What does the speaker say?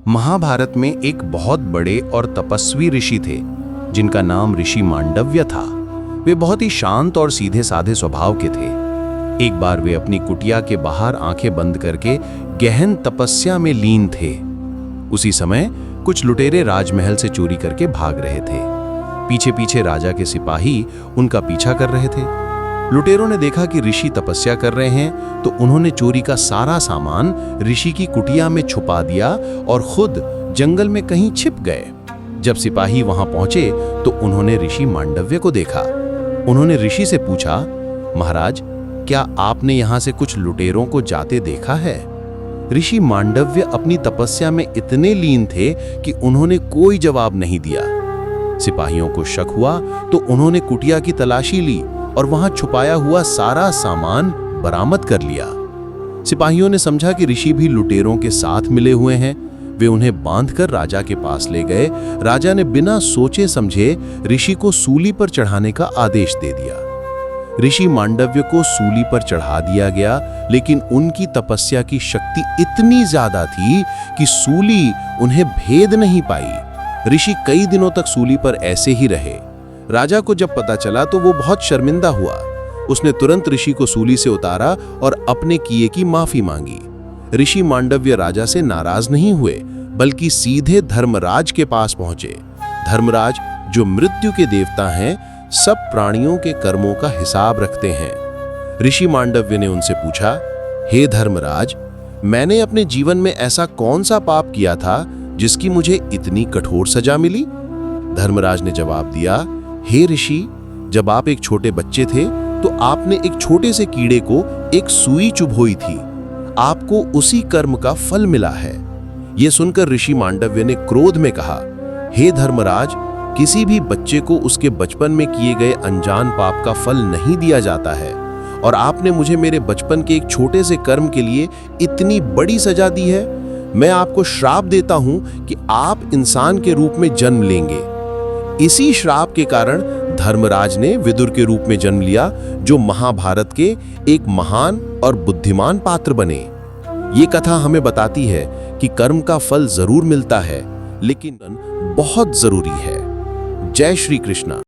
महाभारत में एक बहुत बड़े और तपस्वी ऋषि थे जिनका नाम ऋषि मांडव्य था। वे बहुत ही शांत और सीधे साधे स्वभाव के थे। एक बार वे अपनी कुटिया के बाहर आंखें बंद करके गहन तपस्या में लीन थे। उसी समय कुछ लुटेरे राजमहल से चोरी करके भाग रहे थे। पीछे पीछे राजा के सिपाही उनका पीछा कर रहे थे। लुटेरों ने देखा कि ऋषि तपस्या कर रहे हैं तो उन्होंने चोरी का सारा सामान ऋषि की कुटिया में छुपा दिया और खुद जंगल में कहीं छिप गए। जब सिपाही वहां पहुंचे तो उन्होंने ऋषि मांडव्य को देखा। उन्होंने ऋषि से पूछा, महाराज, क्या आपने यहां से कुछ लुटेरों को जाते देखा है? ऋषि मांडव्य अपनी तपस्या में इतने लीन थे कि उन्होंने कोई जवाब नहीं दिया। सिपाहियों को शक हुआ तो उन्होंने कुटिया की तलाशी ली और वहां छुपाया हुआ सारा सामान बरामद कर लिया। सिपाहियों ने समझा कि ऋषि भी लुटेरों के साथ मिले हुए हैं। वे उन्हें बांधकर राजा के पास ले गए। राजा ने बिना सोचे समझे ऋषि को सूली पर चढ़ाने का आदेश दे दिया। ऋषि मांडव्य को सूली पर चढ़ा दिया गया, लेकिन उनकी तपस्या की शक्ति इतनी ज्यादा थी कि सूली उन्हें भेद नहीं पाई। ऋषि कई दिनों तक सूली पर ऐसे ही रहे। राजा को जब पता चला तो वो बहुत शर्मिंदा हुआ। उसने तुरंत ऋषि को सूली से उतारा और अपने किए की माफी मांगी। ऋषि मांडव्य राजा से नाराज नहीं हुए, बल्कि सीधे धर्मराज के पास पहुंचे। धर्मराज, जो मृत्यु के देवता हैं, सब प्राणियों के कर्मों का हिसाब रखते हैं। ऋषि मांडव्य ने उनसे पूछा, हे धर्मराज, मैंने अपने जीवन में ऐसा कौन सा पाप किया था जिसकी मुझे इतनी कठोर सजा मिली? धर्मराज ने जवाब दिया, हे ऋषि, जब आप एक छोटे बच्चे थे तो आपने एक छोटे से कीड़े को एक सुई चुभोई थी। आपको उसी कर्म का फल मिला है। यह सुनकर ऋषि मांडव्य ने क्रोध में कहा, हे धर्मराज, किसी भी बच्चे को उसके बचपन में किए गए अनजान पाप का फल नहीं दिया जाता है, और आपने मुझे मेरे बचपन के एक छोटे से कर्म के लिए इतनी बड़ी सजा दी है। मैं आपको श्राप देता हूं कि आप इंसान के रूप में जन्म लेंगे। इसी श्राप के कारण धर्मराज ने विदुर के रूप में जन्म लिया, जो महाभारत के एक महान और बुद्धिमान पात्र बने। ये कथा हमें बताती है कि कर्म का फल जरूर मिलता है, लेकिन बहुत जरूरी है। जय श्री कृष्ण।